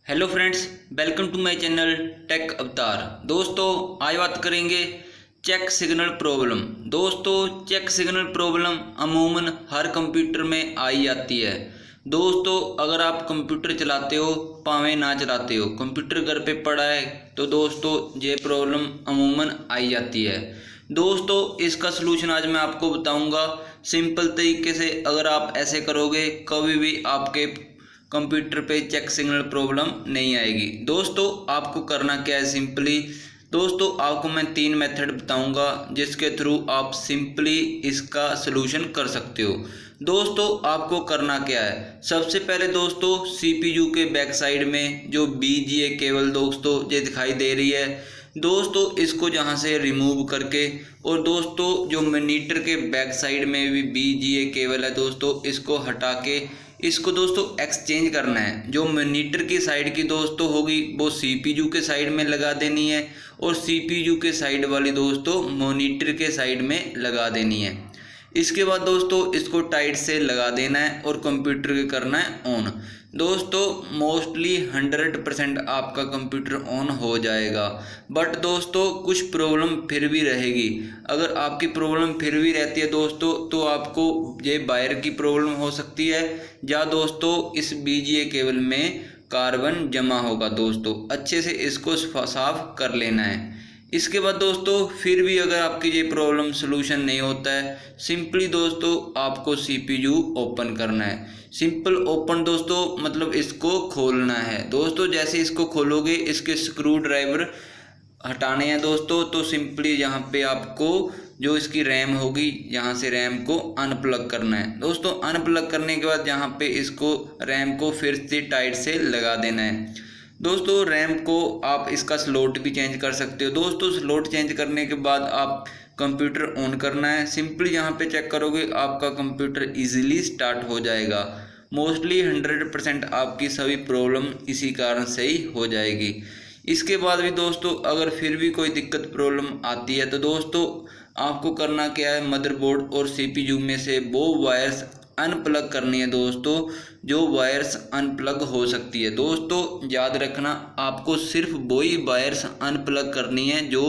Hello friends, welcome to my channel tech avatar. दोस्तों आज बात करेंगे चेक सिग्नल प्रॉब्लम। दोस्तों चेक सिग्नल प्रॉब्लम अमूमन हर कंप्यूटर में आई जाती है। दोस्तों अगर आप कंप्यूटर चलाते हो पावे ना चलाते हो, कंप्यूटर घर पे पड़ा है तो दोस्तों ये प्रॉब्लम अमूमन आई जाती है। दोस्तों इसका सलूशन आज मैं आपको बताऊंगा सिंपल तरीके से। अगर आप ऐसे करोगे कभी भी आपके कंप्यूटर पे चेक सिग्नल प्रॉब्लम नहीं आएगी। दोस्तों आपको करना क्या है, सिंपली दोस्तों आपको मैं 3 मेथड बताऊंगा जिसके थ्रू आप सिंपली इसका सलूशन कर सकते हो। दोस्तों आपको करना क्या है, सबसे पहले दोस्तों सीपीयू के बैक साइड में जो बीजीए केबल दोस्तों ये दिखाई दे रही है, दोस्तों इसको जहां से रिमूव करके, और दोस्तों जो मॉनिटर के बैक साइड में भी बीजीए केबल है दोस्तों इसको हटा के इसको दोस्तों एक्सचेंज करना है। जो मॉनिटर की साइड की दोस्तों होगी वो सीपीयू के साइड में लगा देनी है, और सीपीयू के साइड वाली दोस्तों मॉनिटर के साइड में लगा देनी है। इसके बाद दोस्तों इसको टाइट से लगा देना है और कंप्यूटर के करना है ऑन। दोस्तों मोस्टली 100% आपका कंप्यूटर ऑन हो जाएगा, बट दोस्तों कुछ प्रॉब्लम फिर भी रहेगी। अगर आपकी प्रॉब्लम फिर भी रहती है दोस्तों तो आपको ये वायर की प्रॉब्लम हो सकती है, या दोस्तों इस बीजीए केबल में कार्बन जमा होगा। दोस्तों अच्छे से इसको साफ कर लेना है। इसके बाद दोस्तों फिर भी अगर आपकी ये प्रॉब्लम सलूशन नहीं होता है, सिंपली दोस्तों आपको सीपीयू ओपन करना है। सिंपल ओपन दोस्तों मतलब इसको खोलना है। दोस्तों जैसे इसको खोलोगे इसके स्क्रू ड्राइवर हटाने हैं दोस्तों, तो सिंपली यहाँ पे आपको जो इसकी रैम होगी यहाँ से रैम को अनप्लग करना है। दोस्तों अनप्लग करने के बाद यहाँ पे इसको रैम को फिर से टाइट से लगा देना है। दोस्तों रैम को आप इसका स्लॉट भी चेंज कर सकते हो। दोस्तों स्लॉट चेंज करने के बाद आप कंप्यूटर ऑन करना है। सिंपली यहाँ पे चेक करोगे आपका कंप्यूटर इजीली स्टार्ट हो जाएगा। मोस्टली 100% आपकी सभी प्रॉब्लम इसी कारण से ही हो जाएगी। इसके बाद भी दोस्तों अगर फिर भी कोई दिक्कत प्रॉब्लम आती है तो दोस्तों आपको करना क्या है, मदरबोर्ड और सीपीयू में से वो वायर्स अनप्लग करनी है दोस्तों जो वायर्स अनप्लग हो सकती है। दोस्तों याद रखना आपको सिर्फ वही वायर्स अनप्लग करनी है जो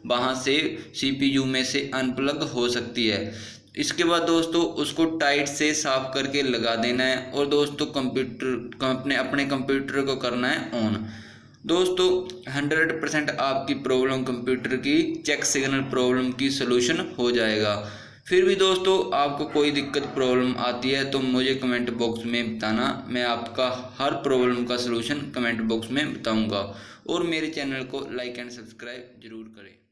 वहाँ से सीपीयू में से अनप्लग हो सकती है। इसके बाद दोस्तों उसको टाइट से साफ करके लगा देना है, और दोस्तों कंप्यूटर अपने कंप्यूटर को करना है ऑन। दोस्तों 100% आपकी प्रॉब्लम कंप्यूटर की चेक सिग्नल प्रॉब्लम की सलूशन हो जाएगा। फिर भी दोस्तों आपको कोई दिक्कत प्रॉब्लम आती है तो मुझे कमेंट बॉक्स में बताना, मैं आपका हर प्रॉब्लम का सलूशन कमेंट बॉक्स में बताऊंगा। और मेरे चैनल को लाइक एंड सब्सक्राइब जरूर करें।